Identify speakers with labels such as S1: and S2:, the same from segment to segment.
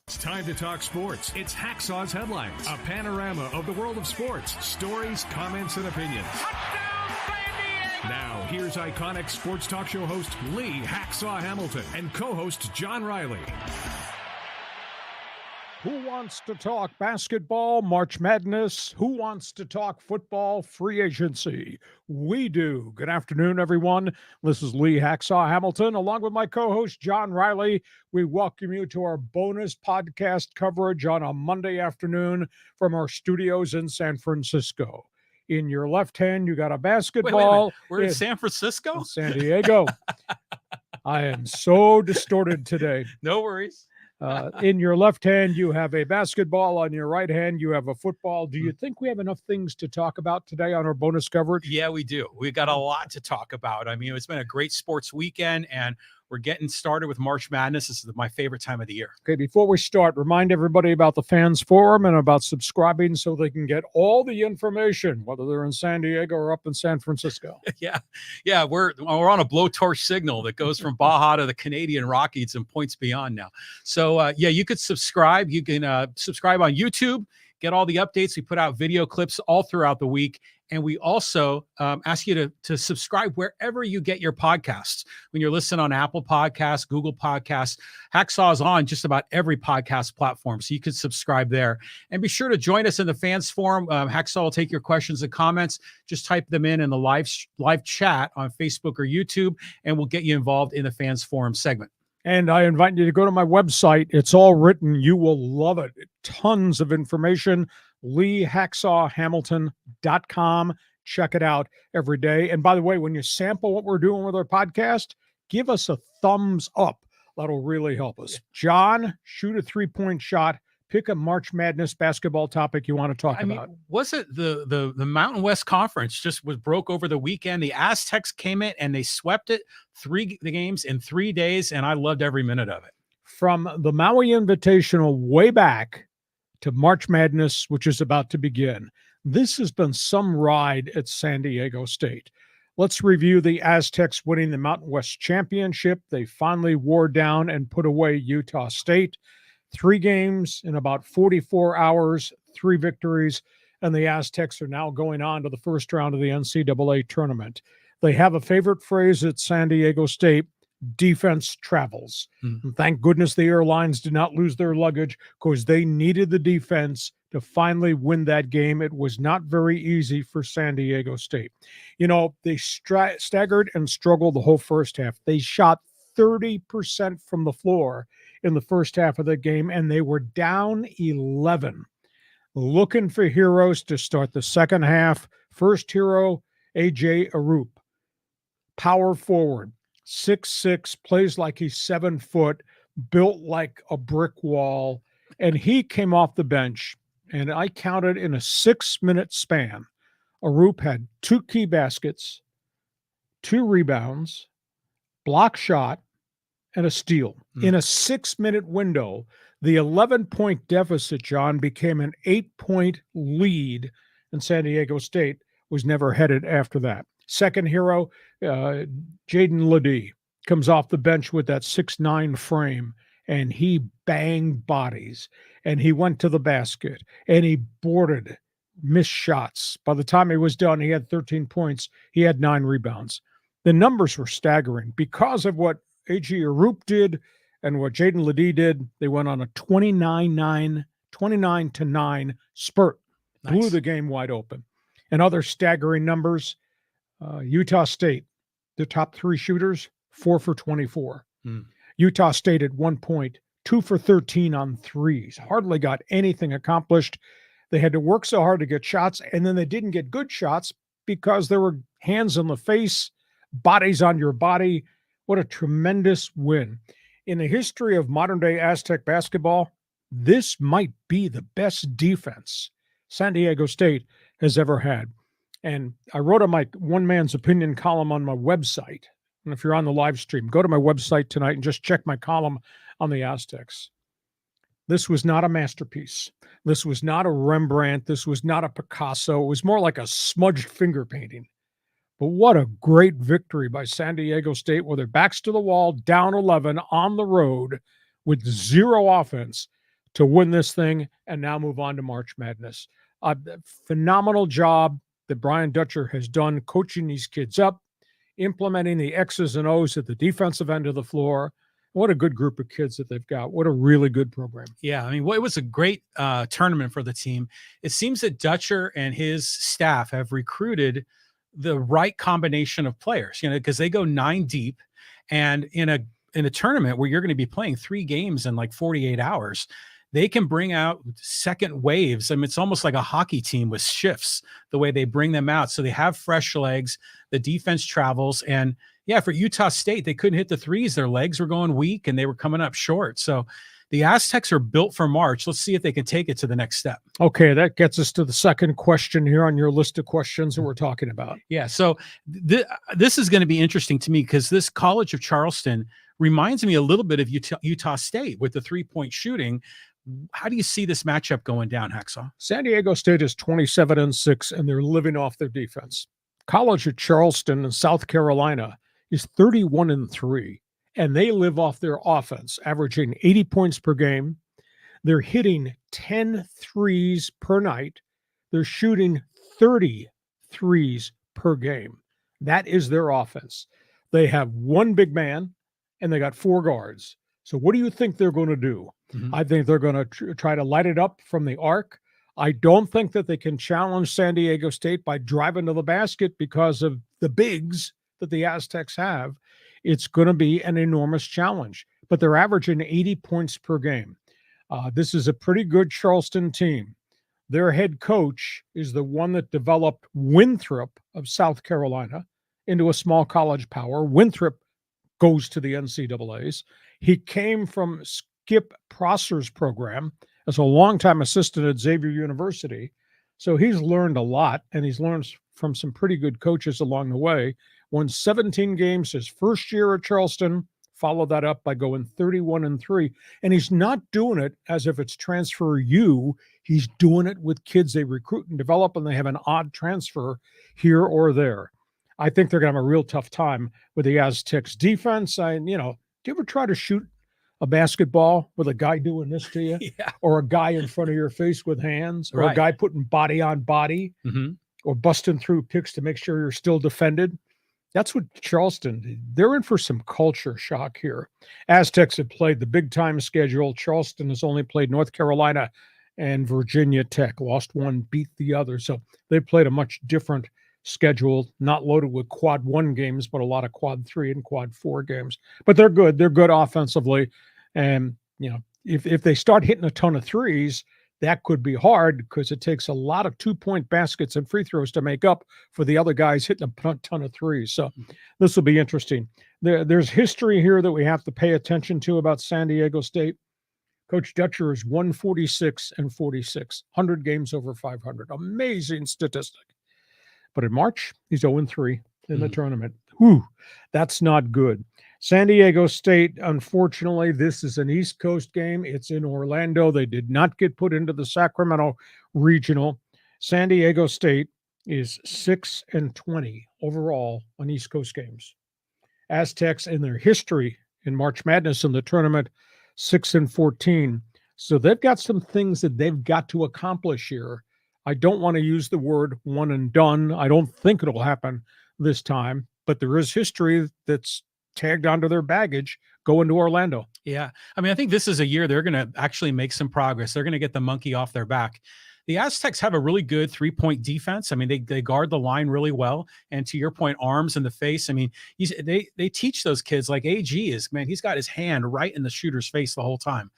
S1: It's time to talk sports. It's Hacksaw's Headlines, a panorama of the world of sports, stories, comments, and opinions. Now, here's iconic sports talk show host Lee Hacksaw Hamilton and co-host John Riley.
S2: Who wants to talk basketball, March Madness? Who wants to talk football, free agency? We do. Good afternoon, everyone. This is Lee Hacksaw Hamilton, along with my co-host John Riley. We welcome you to our bonus podcast coverage on a Monday afternoon from our studios in San Francisco. In your left hand, you got a basketball.
S3: Wait. We're in San Francisco?
S2: In San Diego. I am so distorted today.
S3: No worries.
S2: In your left hand, you have a basketball. On your right hand, you have a football. Do you think we have enough things to talk about today on our bonus coverage?
S3: Yeah, we do. We've got a lot to talk about. I mean, it's been a great sports weekend, and we're getting started with March Madness. This is my favorite time of the year.
S2: Okay, before we start, remind everybody about the Fans Forum and about subscribing so they can get all the information, whether they're in San Diego or up in San Francisco.
S3: Yeah, we're on a blowtorch signal that goes from Baja to the Canadian Rockies and points beyond now. So, you could subscribe. You can subscribe on YouTube, get all the updates. We put out video clips all throughout the week. And we also ask you to subscribe wherever you get your podcasts. When you're listening on Apple Podcasts, Google Podcasts, Hacksaw is on just about every podcast platform. So you can subscribe there. And be sure to join us in the Fans Forum. Hacksaw will take your questions and comments. Just type them in the live chat on Facebook or YouTube, and we'll get you involved in the Fans Forum segment.
S2: And I invite you to go to my website. It's all written. You will love it. Tons of information. LeeHacksawHamilton.com. Check it out every day. And by the way, when you sample what we're doing with our podcast, give us a thumbs up. That'll really help us. John, shoot a 3-point shot. Pick a March Madness basketball topic you want to talk about.
S3: Was it the Mountain West Conference broke over the weekend? The Aztecs came in and they swept it, the games in 3 days, and I loved every minute of it.
S2: From the Maui Invitational way back to March Madness, which is about to begin, this has been some ride at San Diego State. Let's review the Aztecs winning the Mountain West Championship. They finally wore down and put away Utah State. 3 games in about 44 hours, 3 victories, and the Aztecs are now going on to the first round of the NCAA tournament. They have a favorite phrase at San Diego State: defense travels. And thank goodness the airlines did not lose their luggage, because they needed the defense to finally win that game. It was not very easy for San Diego State. You know, they staggered and struggled the whole first half. They shot 30% from the floor in the first half of the game, and they were down 11. Looking for heroes to start the second half. First hero, A.J. Arup, power forward, 6'6", plays like he's 7 foot, built like a brick wall, and he came off the bench, and I counted in a 6-minute span, Arup had 2 key baskets, 2 rebounds, block shot, and a steal. In a 6-minute window, the 11-point deficit, John, became an 8-point lead, and San Diego State was never headed after that. Second hero, Jalen Ledee, comes off the bench with that 6'9" frame, and he banged bodies, and he went to the basket, and he boarded missed shots. By the time he was done, he had 13 points. He had 9 rebounds. The numbers were staggering because of what A.J. Arup did and what Jalen Ledee did. They went on a 29-9 spurt.
S3: Nice.
S2: Blew the game wide open. And other staggering numbers, Utah State, the top 3 shooters, 4 for 24. Utah State at 1 point, 2 for 13 on threes. Hardly got anything accomplished. They had to work so hard to get shots, and then they didn't get good shots because there were hands in the face, bodies on your body. What a tremendous win. In the history of modern-day Aztec basketball, this might be the best defense San Diego State has ever had. And I wrote my one man's opinion column on my website. And if you're on the live stream, go to my website tonight and just check my column on the Aztecs. This was not a masterpiece. This was not a Rembrandt. This was not a Picasso. It was more like a smudged finger painting. But what a great victory by San Diego State, with their backs to the wall, down 11 on the road with 0 offense, to win this thing and now move on to March Madness. Phenomenal job that Brian Dutcher has done coaching these kids up, implementing the X's and O's at the defensive end of the floor. What a good group of kids that they've got. What a really good program.
S3: Yeah, I mean, it was a great tournament for the team. It seems that Dutcher and his staff have recruited the right combination of players, because they go 9 deep, and in a tournament where you're going to be playing 3 games in like 48 hours, they can bring out second waves. I mean, it's almost like a hockey team with shifts, the way they bring them out. So they have fresh legs, the defense travels. And yeah, for Utah State, they couldn't hit the threes. Their legs were going weak and they were coming up short. So the Aztecs are built for March. Let's see if they can take it to the next step.
S2: Okay, that gets us to the second question here on your list of questions that we're talking about.
S3: Yeah, so this is going to be interesting to me because this College of Charleston reminds me a little bit of Utah State with the 3-point shooting. How do you see this matchup going down, Hacksaw?
S2: San Diego State is 27-6, and they're living off their defense. College of Charleston in South Carolina is 31-3, and they live off their offense, averaging 80 points per game. They're hitting 10 threes per night. They're shooting 30 threes per game. That is their offense. They have 1 big man, and they got 4 guards. So what do you think they're going to do? Mm-hmm. I think they're going to try to light it up from the arc. I don't think that they can challenge San Diego State by driving to the basket because of the bigs that the Aztecs have. It's going to be an enormous challenge, but they're averaging 80 points per game. This is a pretty good Charleston team. Their head coach is the one that developed Winthrop of South Carolina into a small college power. Winthrop goes to the NCAAs. He came from Skip Prosser's program as a longtime assistant at Xavier University. So he's learned a lot, and he's learned from some pretty good coaches along the way. Won 17 games his first year at Charleston, followed that up by going 31-3. And he's not doing it as if it's transfer U. He's doing it with kids they recruit and develop, and they have an odd transfer here or there. I think they're going to have a real tough time with the Aztecs defense. Do you ever try to shoot a basketball with a guy doing this to you?
S3: Yeah.
S2: Or a guy in front of your face with hands, or
S3: right.
S2: A guy putting body on body,
S3: mm-hmm.
S2: or busting through picks to make sure you're still defended? That's what Charleston, they're in for some culture shock here. Aztecs have played the big-time schedule. Charleston has only played North Carolina and Virginia Tech, lost one, beat the other. So they played a much different schedule, not loaded with quad 1 games, but a lot of quad 3 and quad 4 games. But they're good. They're good offensively. And, if they start hitting a ton of threes, that could be hard because it takes a lot of 2-point baskets and free throws to make up for the other guys hitting a ton of threes. So this will be interesting. There's history here that we have to pay attention to about San Diego State. Coach Dutcher is 146-46, 100 games over 500. Amazing statistic. But in March, he's 0-3 in the tournament. Whew, that's not good. San Diego State, unfortunately, this is an East Coast game. It's in Orlando. They did not get put into the Sacramento Regional. San Diego State is 6-20 overall on East Coast games. Aztecs, in their history in March Madness in the tournament, 6-14. So they've got some things that they've got to accomplish here. I don't want to use the word one and done. I don't think it'll happen this time, but there is history that's tagged onto their baggage going to Orlando.
S3: Yeah. I mean, I think this is a year they're going to actually make some progress. They're going to get the monkey off their back. The Aztecs have a really good 3-point defense. I mean, they guard the line really well. And to your point, arms in the face. I mean, they teach those kids, like AG is, man, he's got his hand right in the shooter's face the whole time.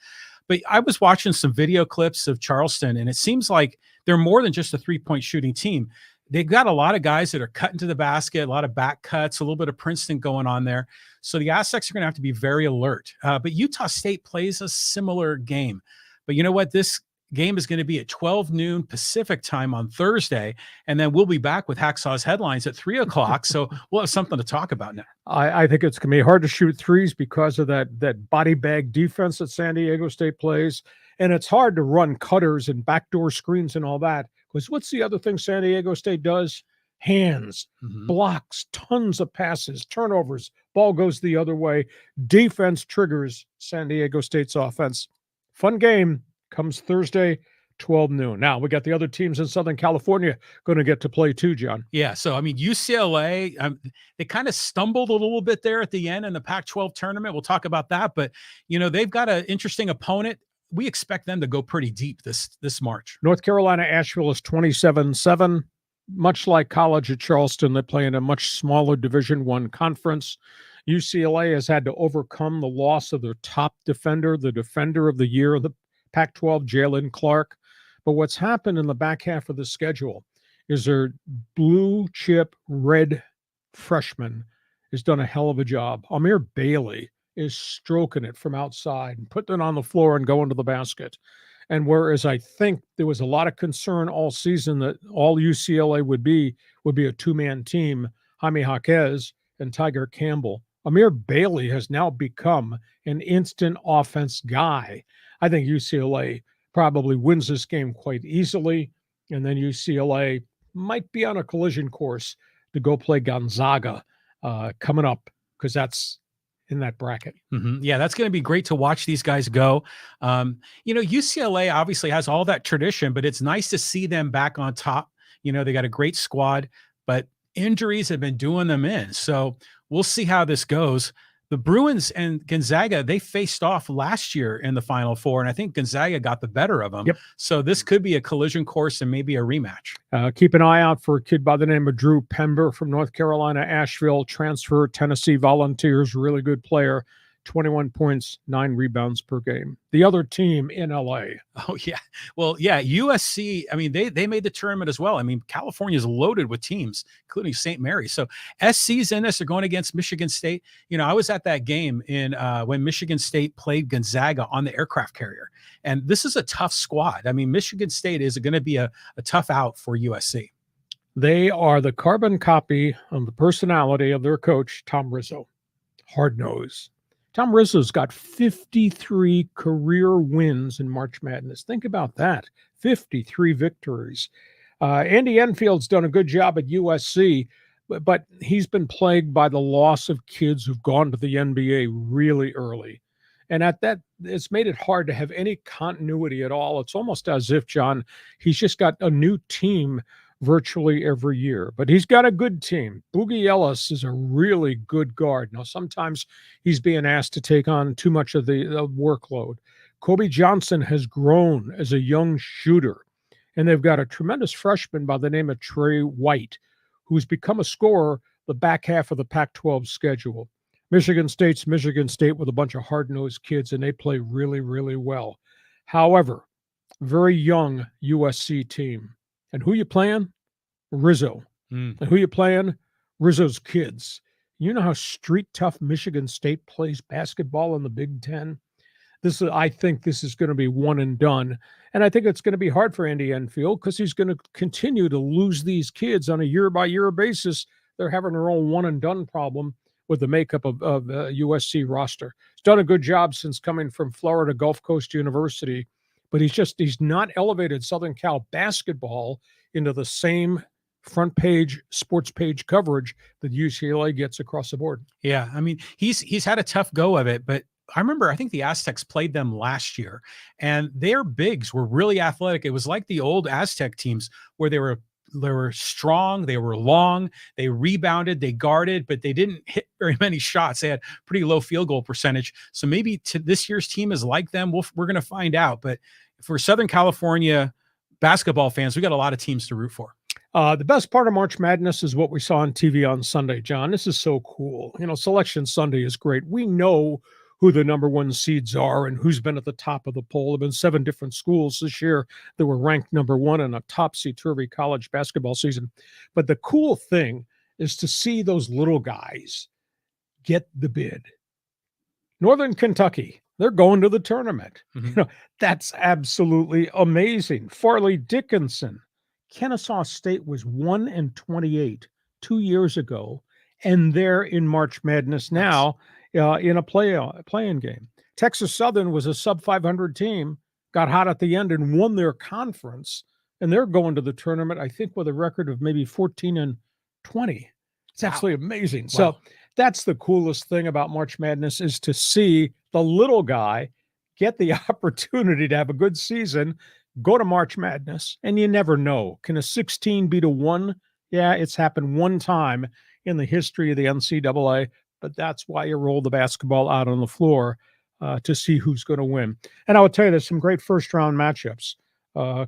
S3: But I was watching some video clips of Charleston, and it seems like they're more than just a 3-point shooting team. They've got a lot of guys that are cutting to the basket, a lot of back cuts, a little bit of Princeton going on there. So the Aztecs are going to have to be very alert. But Utah State plays a similar game. But you know what? This game is going to be at 12 noon Pacific time on Thursday. And then we'll be back with Hacksaw's headlines at 3 o'clock. So we'll have something to talk about now.
S2: I think it's going to be hard to shoot threes because of that body bag defense that San Diego State plays. And it's hard to run cutters and backdoor screens and all that. Because what's the other thing San Diego State does? Hands, blocks, tons of passes, turnovers, ball goes the other way. Defense triggers San Diego State's offense. Fun game. Comes Thursday, 12 noon. Now, we got the other teams in Southern California going to get to play too, John.
S3: Yeah, so, I mean, UCLA, they kind of stumbled a little bit there at the end in the Pac-12 tournament. We'll talk about that, but, they've got an interesting opponent. We expect them to go pretty deep this March.
S2: North Carolina, Asheville is 27-7. Much like college at Charleston, they play in a much smaller Division I conference. UCLA has had to overcome the loss of their top defender, the defender of the year of the Pac-12, Jalen Clark. But what's happened in the back half of the schedule is their blue chip red freshman has done a hell of a job. Amir Bailey is stroking it from outside and putting it on the floor and going to the basket. And whereas I think there was a lot of concern all season that all UCLA would be a two-man team, Jaime Jaquez and Tiger Campbell, Amir Bailey has now become an instant offense guy. I think UCLA probably wins this game quite easily, and then UCLA might be on a collision course to go play Gonzaga coming up, because that's in that bracket.
S3: Mm-hmm. Yeah, that's going to be great to watch these guys go. UCLA obviously has all that tradition, but it's nice to see them back on top. They got a great squad, but injuries have been doing them in. So we'll see how this goes. The Bruins and Gonzaga, they faced off last year in the Final Four, and I think Gonzaga got the better of them.
S2: Yep.
S3: So this could be a collision course and maybe a rematch.
S2: Keep an eye out for a kid by the name of Drew Pember from North Carolina, Asheville, transfer, Tennessee Volunteers, really good player, 21 points, 9 rebounds per game. The other team in LA.
S3: Oh, yeah. Well, yeah, USC, I mean, they made the tournament as well. I mean, California is loaded with teams, including St. Mary's. So SC's in this. They're going against Michigan State. I was at that game when Michigan State played Gonzaga on the aircraft carrier. And this is a tough squad. I mean, Michigan State is going to be a tough out for USC.
S2: They are the carbon copy of the personality of their coach, Tom Rizzo. Hard nose. Tom Rizzo's got 53 career wins in March Madness. Think about that. 53 victories. Andy Enfield's done a good job at USC, but he's been plagued by the loss of kids who've gone to the NBA really early. And at that, it's made it hard to have any continuity at all. It's almost as if, John, he's just got a new team virtually every year, but he's got a good team. Boogie Ellis is a really good guard. Now, sometimes he's being asked to take on too much of the workload. Kobe Johnson has grown as a young shooter, and they've got a tremendous freshman by the name of Trey White, who's become a scorer the back half of the Pac-12 schedule. Michigan State's Michigan State with a bunch of hard-nosed kids, and they play really, really well. However, very young USC team. And who you playing? Rizzo. And who you playing? Rizzo's kids. You know how street tough Michigan State plays basketball in the Big Ten? I think this is going to be one and done. And I think it's going to be hard for Andy Enfield because he's going to continue to lose these kids on a year-by-year basis. They're having their own one and done problem with the makeup of USC roster. He's done a good job since coming from Florida Gulf Coast University, but he's not elevated Southern Cal basketball into the same front page, sports page coverage that UCLA gets across the board.
S3: Yeah, I mean, he's had a tough go of it, but I think the Aztecs played them last year, and their bigs were really athletic. It was like the old Aztec teams where they were strong, they were long, they rebounded, they guarded, but they didn't hit very many shots. They had pretty low field goal percentage. So maybe this year's team is like them. We're going to find out. But for Southern California basketball fans, we got a lot of teams to root for.
S2: The best part of March Madness is what we saw on TV on Sunday, John. This is so cool. Selection Sunday is great. We know who the number one seeds are and who's been at the top of the poll. There have been 7 different schools this year that were ranked number one in a topsy-turvy college basketball season. But the cool thing is to see those little guys get the bid. Northern Kentucky, they're going to the tournament.
S3: Mm-hmm.
S2: That's absolutely amazing. Farley Dickinson, Kennesaw State was 1-28 2 years ago, and they're in March Madness now. In a play-in game. Texas Southern was a sub-500 team, got hot at the end and won their conference, and they're going to the tournament, I think, with a record of maybe 14-20. It's absolutely amazing. Wow. So that's the coolest thing about March Madness is to see the little guy get the opportunity to have a good season, go to March Madness, and you never know. Can a 16 beat a 1? Yeah, it's happened one time in the history of the NCAA, but that's why you roll the basketball out on the floor to see who's going to win. And I will tell you, there's some great first-round matchups.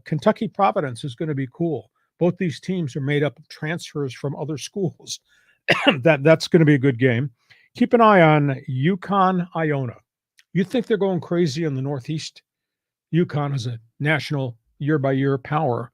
S2: Kentucky-Providence is going to be cool. Both these teams are made up of transfers from other schools. That's going to be a good game. Keep an eye on UConn-Iona. You think they're going crazy in the Northeast? UConn is a national year-by-year power.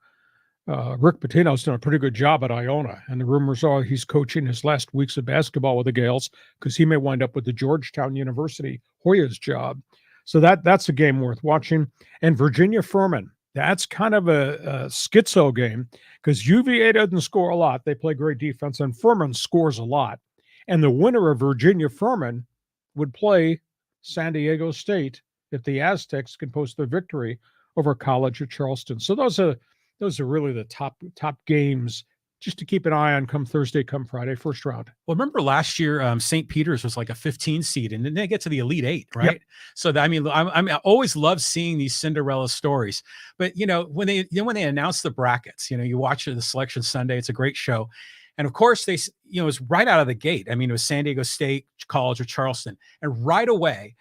S2: Rick Pitino's done a pretty good job at Iona, and the rumors are he's coaching his last weeks of basketball with the Gales because he may wind up with the Georgetown University Hoyas job. So that's a game worth watching. And Virginia-Furman, that's kind of a schizo game because UVA doesn't score a lot. They play great defense, and Furman scores a lot. And the winner of Virginia-Furman would play San Diego State if the Aztecs can post their victory over College of Charleston. So those are really the top games just to keep an eye on come Thursday, come Friday, first round.
S3: Well, remember last year, St. Peter's was like a 15 seed, and then they get to the Elite Eight, right?
S2: Yep.
S3: So I always love seeing these Cinderella stories. But when they announce the brackets, you watch the Selection Sunday. It's a great show, and of course it was right out of the gate. I mean, it was San Diego State, College of Charleston, and right away,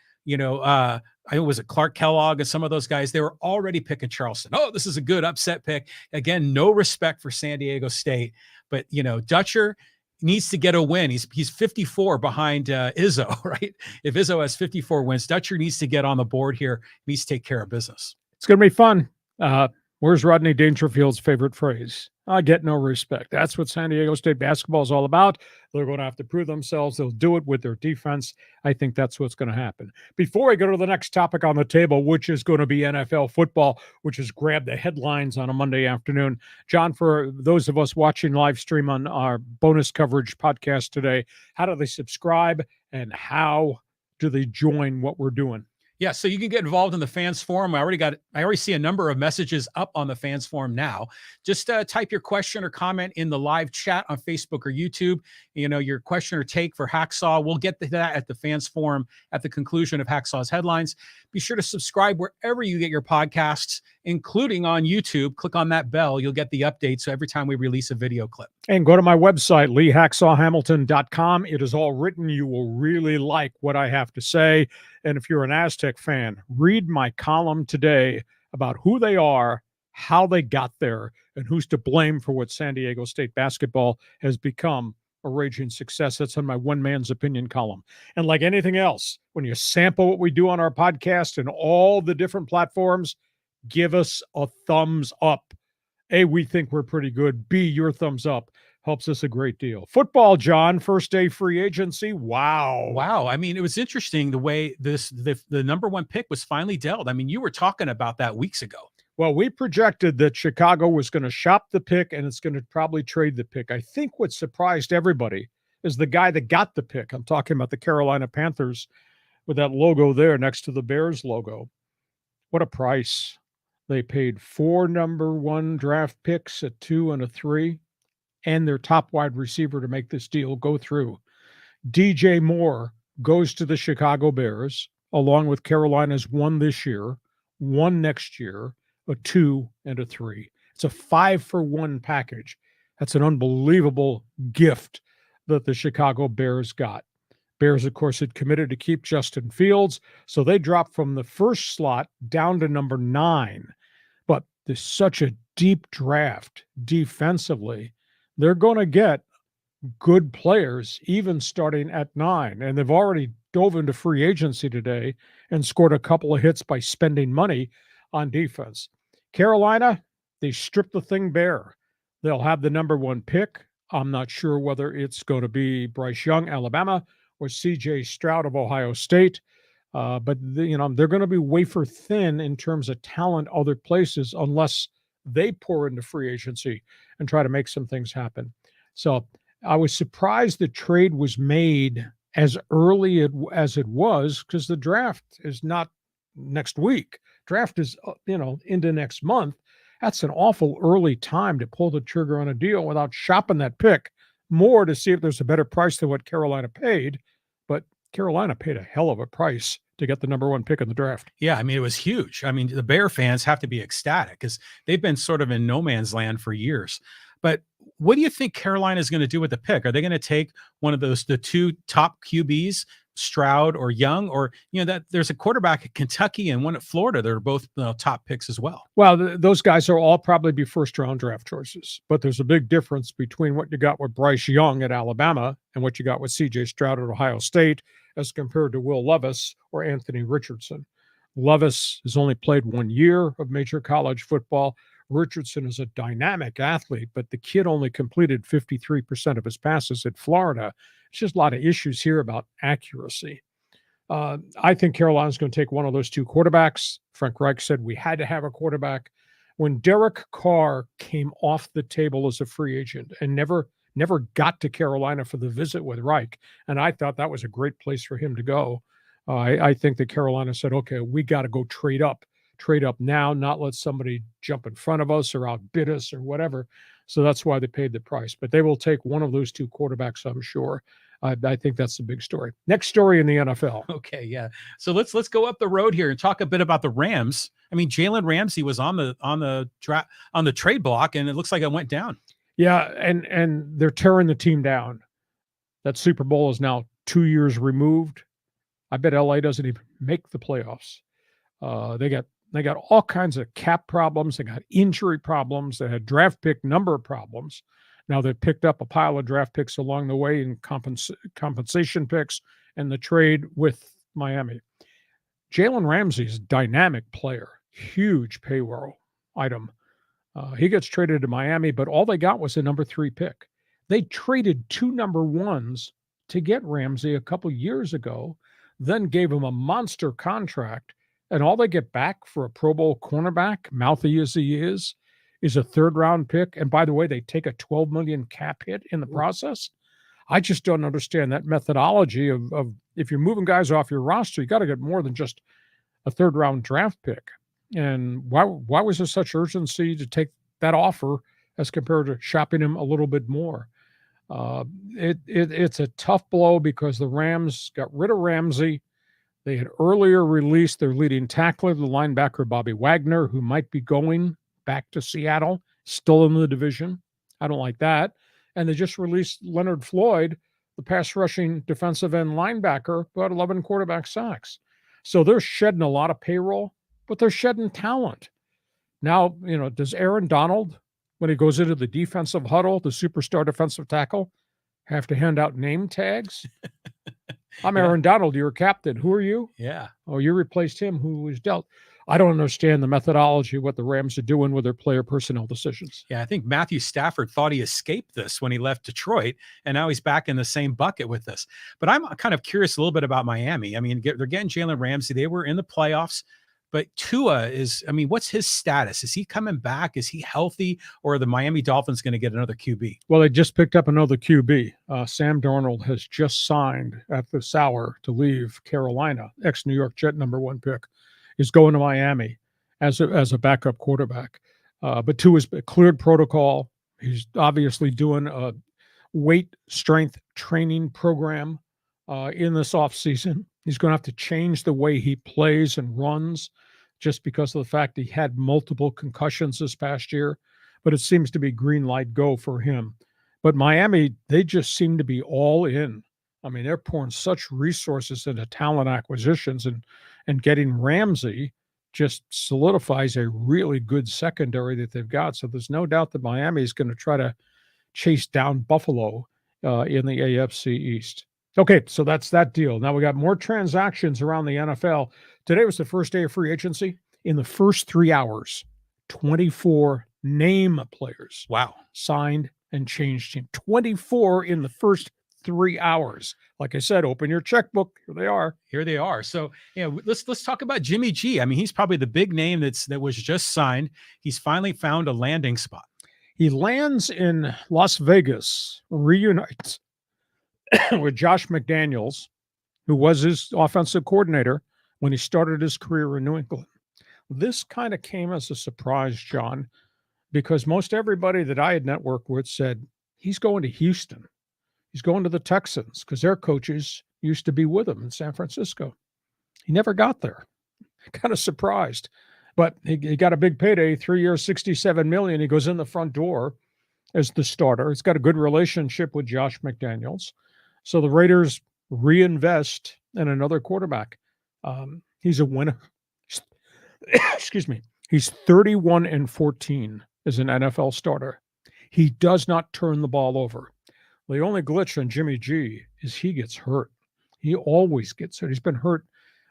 S3: was it Clark Kellogg and some of those guys, they were already picking Charleston. Oh, this is a good upset pick. Again, no respect for San Diego State, but Dutcher needs to get a win. He's 54 behind Izzo, right? If Izzo has 54 wins, Dutcher needs to get on the board here, needs to take care of business.
S2: It's going to be fun. Where's Rodney Dangerfield's favorite phrase? I get no respect. That's what San Diego State basketball is all about. They're going to have to prove themselves. They'll do it with their defense. I think that's what's going to happen. Before we go to the next topic on the table, which is going to be NFL football, which has grabbed the headlines on a Monday afternoon. John, for those of us watching live stream on our bonus coverage podcast today, how do they subscribe and how do they join what we're doing?
S3: Yeah, so you can get involved in the fans forum. I already see a number of messages up on the fans forum now. Just type your question or comment in the live chat on Facebook or YouTube. Your question or take for Hacksaw. We'll get to that at the fans forum at the conclusion of Hacksaw's headlines. Be sure to subscribe wherever you get your podcasts, including on YouTube. Click on that bell. You'll get the updates every time we release a video clip.
S2: And go to my website, leehacksawhamilton.com. It is all written. You will really like what I have to say. And if you're an Aztec fan, read my column today about who they are, how they got there, and who's to blame for what San Diego State basketball has become a raging success. That's on my one man's opinion column. And like anything else, when you sample what we do on our podcast and all the different platforms, give us a thumbs up. A, we think we're pretty good. B, your thumbs up helps us a great deal. Football, John, first day free agency. Wow.
S3: I mean, it was interesting the way the number one pick was finally dealt. I mean, you were talking about that weeks ago.
S2: Well, we projected that Chicago was going to shop the pick and it's going to probably trade the pick. I think what surprised everybody is the guy that got the pick. I'm talking about the Carolina Panthers with that logo there next to the Bears logo. What a price. They paid 4 number 1 draft picks, a 2 and a 3, and their top wide receiver to make this deal go through. DJ Moore goes to the Chicago Bears, along with Carolina's 1 this year, 1 next year, a 2 and a 3. It's a 5-for-1 package. That's an unbelievable gift that the Chicago Bears got. Bears, of course, had committed to keep Justin Fields, so they dropped from the first slot down to number 9. But there's such a deep draft defensively. They're going to get good players, even starting at 9. And they've already dove into free agency today and scored a couple of hits by spending money on defense. Carolina, they stripped the thing bare. They'll have the number 1 pick. I'm not sure whether it's going to be Bryce Young, Alabama, or C.J. Stroud of Ohio State. But they're going to be wafer thin in terms of talent other places unless they pour into free agency and try to make some things happen. So I was surprised the trade was made as early as it was because the draft is not next week. Draft is, into next month. That's an awful early time to pull the trigger on a deal without shopping that pick more to see if there's a better price than what Carolina paid. But Carolina paid a hell of a price to get the #1 pick in the draft.
S3: Yeah, I mean, it was huge. I mean, the Bear fans have to be ecstatic because they've been sort of in no man's land for years. But what do you think Carolina is going to do with the pick? Are they going to take one of the two top QBs, Stroud or Young, or that there's a quarterback at Kentucky and one at Florida? They're both top picks as well.
S2: Well, those guys will all probably be first-round draft choices, but there's a big difference between what you got with Bryce Young at Alabama and what you got with C.J. Stroud at Ohio State, as compared to Will Levis or Anthony Richardson. Levis has only played 1 year of major college football. Richardson is a dynamic athlete, but the kid only completed 53% of his passes at Florida. It's just a lot of issues here about accuracy. I think Carolina's going to take one of those two quarterbacks. Frank Reich said we had to have a quarterback. When Derek Carr came off the table as a free agent and never got to Carolina for the visit with Reich, and I thought that was a great place for him to go. I think that Carolina said, okay, we got to go trade up now, not let somebody jump in front of us or outbid us or whatever. So that's why they paid the price. But they will take one of those two quarterbacks, I'm sure. I think that's the big story. Next story in the NFL.
S3: Okay, yeah. So let's go up the road here and talk a bit about the Rams. I mean, Jalen Ramsey was on the trade block, and it looks like it went down. Yeah,
S2: and they're tearing the team down. That Super Bowl is now 2 years removed. I bet LA doesn't even make the playoffs. They got all kinds of cap problems. They got injury problems. They had draft pick number problems. Now they've picked up a pile of draft picks along the way in compensation picks and the trade with Miami. Jalen Ramsey is a dynamic player, huge payroll item. He gets traded to Miami, but all they got was a #3 pick. They traded 2 #1s to get Ramsey a couple years ago, then gave him a monster contract, and all they get back for a Pro Bowl cornerback, mouthy as he is a 3rd-round pick. And by the way, they take a $12 million cap hit in the process. I just don't understand that methodology of if you're moving guys off your roster, you got to get more than just a 3rd-round draft pick. And why was there such urgency to take that offer as compared to shopping him a little bit more? It's a tough blow because the Rams got rid of Ramsey. They had earlier released their leading tackler, the linebacker Bobby Wagner, who might be going back to Seattle, still in the division. I don't like that. And they just released Leonard Floyd, the pass rushing defensive end linebacker, who had 11 quarterback sacks. So they're shedding a lot of payroll, but they're shedding talent. Now, does Aaron Donald, when he goes into the defensive huddle, the superstar defensive tackle, have to hand out name tags? I'm Aaron Donald, you're a captain. Who are you?
S3: Yeah.
S2: Oh, you replaced him who was dealt. I don't understand the methodology, what the Rams are doing with their player personnel decisions.
S3: Yeah, I think Matthew Stafford thought he escaped this when he left Detroit, and now he's back in the same bucket with this. But I'm kind of curious a little bit about Miami. I mean, they're getting Jalen Ramsey. They were in the playoffs. But Tua what's his status? Is he coming back? Is he healthy? Or are the Miami Dolphins going to get another QB?
S2: Well, they just picked up another QB. Sam Darnold has just signed at this hour to leave Carolina. Ex-New York Jet #1 pick is going to Miami as a backup quarterback. But Tua's cleared protocol. He's obviously doing a weight strength training program in this offseason. He's going to have to change the way he plays and runs just because of the fact he had multiple concussions this past year. But it seems to be green light go for him. But Miami, they just seem to be all in. I mean, they're pouring such resources into talent acquisitions, and getting Ramsey just solidifies a really good secondary that they've got. So there's no doubt that Miami is going to try to chase down Buffalo in the AFC East. Okay, so that's that deal. Now we got more transactions around the NFL. Today was the first day of free agency. In the first 3 hours, 24 name players signed and changed team. 24 in the first 3 hours. Like I said, open your checkbook. Here they are. So, let's talk about Jimmy G. I mean, he's probably the big name that was just signed. He's finally found a landing spot. He lands in Las Vegas, reunites with Josh McDaniels, who was his offensive coordinator when he started his career in New England. This kind of came as a surprise, John, because most everybody that I had networked with said he's going to Houston. He's going to the Texans because their coaches used to be with him in San Francisco. He never got there. Kind of surprised. But he got a big payday, 3 years, $67 million. He goes in the front door as the starter. He's got a good relationship with Josh McDaniels. So the Raiders reinvest in another quarterback. He's a winner. Excuse me. He's 31-14 as an NFL starter. He does not turn the ball over. The only glitch on Jimmy G is he gets hurt. He always gets hurt. He's been hurt.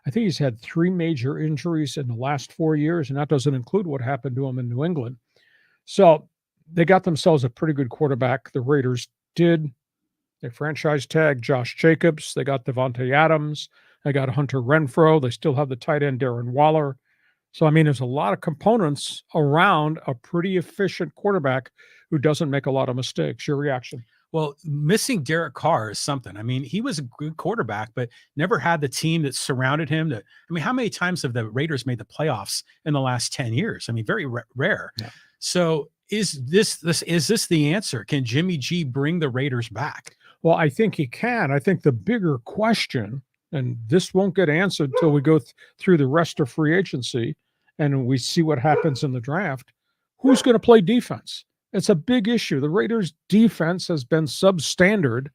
S2: I think he's had 3 major injuries in the last 4 years, and that doesn't include what happened to him in New England. So they got themselves a pretty good quarterback. The Raiders did. They franchise tagged Josh Jacobs. They got Devontae Adams. They got Hunter Renfrow. They still have the tight end Darren Waller. So, I mean, there's a lot of components around a pretty efficient quarterback who doesn't make a lot of mistakes. Your reaction?
S3: Well, missing Derek Carr is something. I mean, he was a good quarterback, but never had the team that surrounded him. How many times have the Raiders made the playoffs in the last 10 years? I mean, very rare. Yeah. So is this the answer? Can Jimmy G bring the Raiders back?
S2: Well, I think he can. I think the bigger question, and this won't get answered until we go through the rest of free agency and we see what happens in the draft, who's going to play defense? It's a big issue. The Raiders' defense has been substandard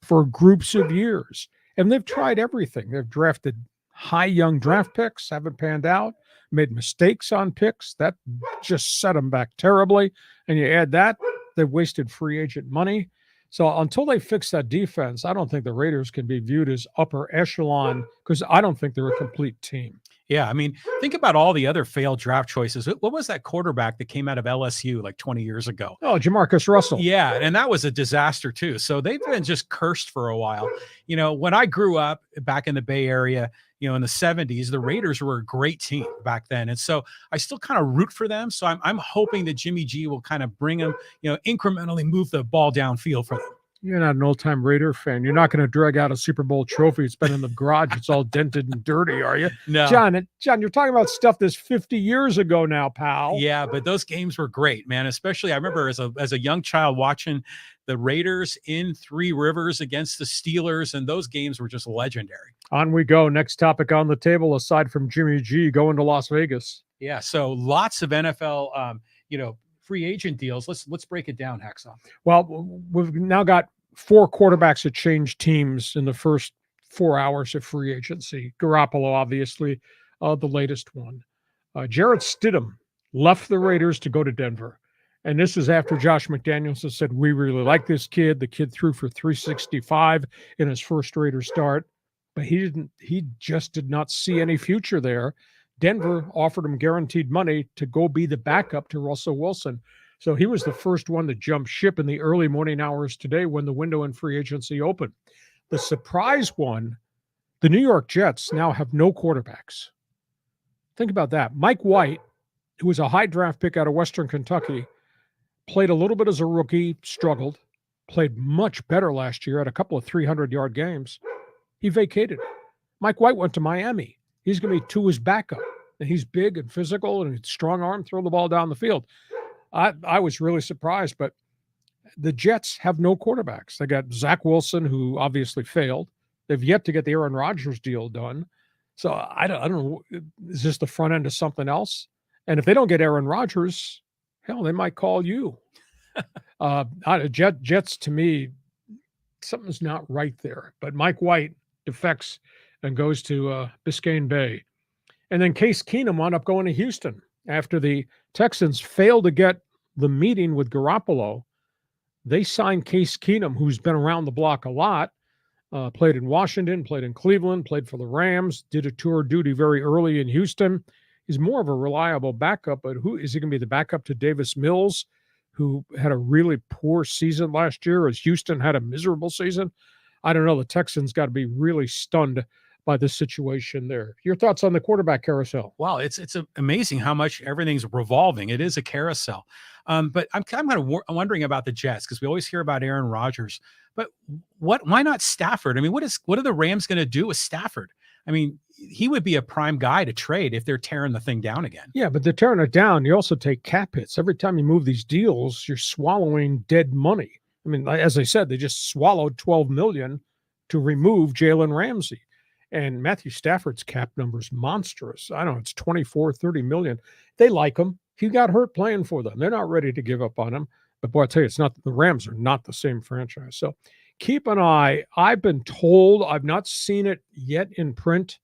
S2: for groups of years, and they've tried everything. They've drafted high young draft picks, haven't panned out, made mistakes on picks. That just set them back terribly. And you add that, they've wasted free agent money. So until they fix that defense, I don't think the Raiders can be viewed as upper echelon because I don't think they're a complete team.
S3: Yeah, I mean, think about all the other failed draft choices. What was that quarterback that came out of LSU like 20 years ago?
S2: Oh, Jamarcus Russell.
S3: Yeah, and that was a disaster too. So they've been just cursed for a while. You know, when I grew up back in the Bay Area, you know, in the 70s, the Raiders were a great team back then. And so I still kind of root for them. So I'm hoping that Jimmy G will kind of bring them, you know, incrementally move the ball downfield for them.
S2: You're not an old-time Raider fan. You're not going to drag out a Super Bowl trophy. It's been in the garage. It's all dented and dirty, are you?
S3: No.
S2: John, you're talking about stuff that's 50 years ago now, pal.
S3: Yeah, but those games were great, man. Especially I remember as a young child watching the Raiders in Three Rivers against the Steelers, and those games were just legendary.
S2: On we go. Next topic on the table, aside from Jimmy G, going to Las Vegas.
S3: Yeah, so lots of NFL, free agent deals. Let's break it down, Hacksaw.
S2: Well, we've now got 4 quarterbacks that changed teams in the first 4 hours of free agency. Garoppolo, obviously, the latest one. Jarrett Stidham left the Raiders to go to Denver. And this is after Josh McDaniels has said, we really like this kid. The kid threw for 365 in his first Raider start, but he just did not see any future there. Denver offered him guaranteed money to go be the backup to Russell Wilson. So he was the first one to jump ship in the early morning hours today when the window in free agency opened. The surprise one, the New York Jets now have no quarterbacks. Think about that. Mike White, who was a high draft pick out of Western Kentucky, played a little bit as a rookie, struggled, played much better last year, had a couple of 300-yard games. He vacated. Mike White went to Miami. He's going to be Tua's backup. And he's big and physical and strong arm, throw the ball down the field. I was really surprised, but the Jets have no quarterbacks. They got Zach Wilson, who obviously failed. They've yet to get the Aaron Rodgers deal done. So I don't know. Is this the front end of something else? And if they don't get Aaron Rodgers, hell, they might call you. Jets, to me, something's not right there. But Mike White defects and goes to Biscayne Bay. And then Case Keenum wound up going to Houston after the Texans failed to get the meeting with Garoppolo. They signed Case Keenum, who's been around the block a lot, played in Washington, played in Cleveland, played for the Rams, did a tour of duty very early in Houston. He's more of a reliable backup, but who is he going to be the backup to Davis Mills, who had a really poor season last year as Houston had a miserable season? I don't know. The Texans got to be really stunned by the situation there. Your thoughts on the quarterback carousel?
S3: Wow, it's amazing how much everything's revolving. It is a carousel. But I'm kind of wondering about the Jets because we always hear about Aaron Rodgers. But why not Stafford? I mean, what are the Rams going to do with Stafford? I mean, he would be a prime guy to trade if they're tearing the thing down again.
S2: Yeah, but they're tearing it down. You also take cap hits. Every time you move these deals, you're swallowing dead money. I mean, as I said, they just swallowed $12 million to remove Jalen Ramsey. And Matthew Stafford's cap number is monstrous. I don't know, it's 24, 30 million. They like him. He got hurt playing for them. They're not ready to give up on him. But boy, I tell you, it's not, the Rams are not the same franchise. So keep an eye. I've been told, I've not seen it yet in print.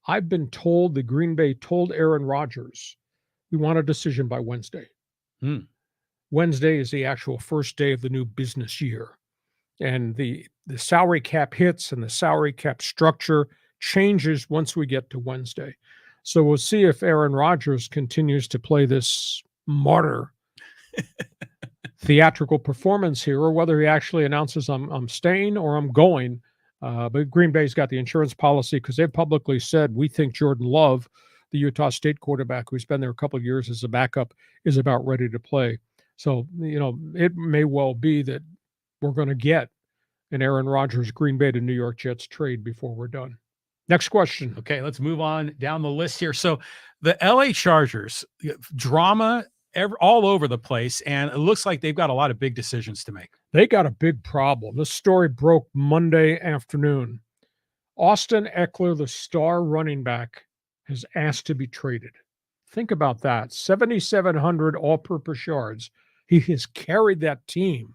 S2: I've been told the Green Bay told Aaron Rodgers, we want a decision by Wednesday. Wednesday is the actual first day of the new business year. And the salary cap hits and the salary cap structure changes once we get to Wednesday. So we'll see if Aaron Rodgers continues to play this martyr theatrical performance here, or whether he actually announces I'm staying or I'm going. But Green Bay's got the insurance policy because they've publicly said, we think Jordan Love, the Utah State quarterback who's been there a couple of years as a backup, is about ready to play. So, it may well be that we're going to get an Aaron Rodgers Green Bay to New York Jets trade before we're done. Next question.
S3: Okay, let's move on down the list here. So the LA Chargers, drama all over the place, and it looks like they've got a lot of big decisions to make.
S2: They got a big problem. This story broke Monday afternoon. Austin Eckler, the star running back, has asked to be traded. Think about that. 7,700 all-purpose yards. He has carried that team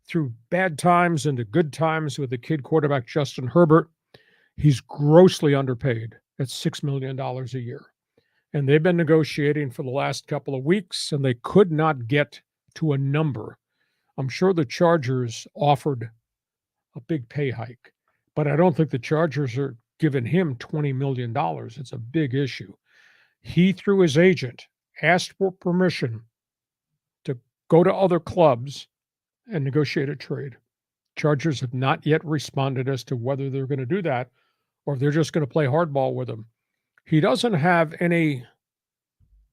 S2: through bad times into good times with the kid quarterback Justin Herbert. He's grossly underpaid at $6 million a year. And they've been negotiating for the last couple of weeks, and they could not get to a number. I'm sure the Chargers offered a big pay hike, but I don't think the Chargers are giving him $20 million. It's a big issue. He, through his agent, asked for permission to go to other clubs and negotiate a trade. Chargers have not yet responded as to whether they're going to do that or if they're just going to play hardball with him. He doesn't have any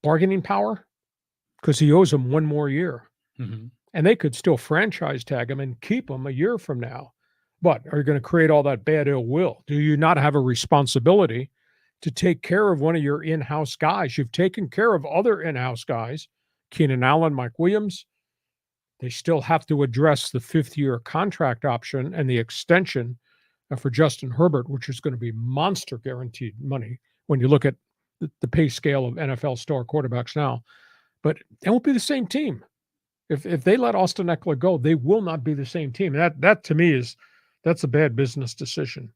S2: bargaining power because he owes them one more year. And they could still franchise tag him and keep him a year from now. But are you going to create all that bad ill will? Do you not have a responsibility to take care of one of your in-house guys? You've taken care of other in-house guys, Keenan Allen, Mike Williams. They still have to address the fifth-year contract option and the extension for Justin Herbert, which is going to be monster guaranteed money when you look at the pay scale of NFL star quarterbacks now. But it won't be the same team. If they let Austin Eckler go, they will not be the same team. That to me that's a bad business decision.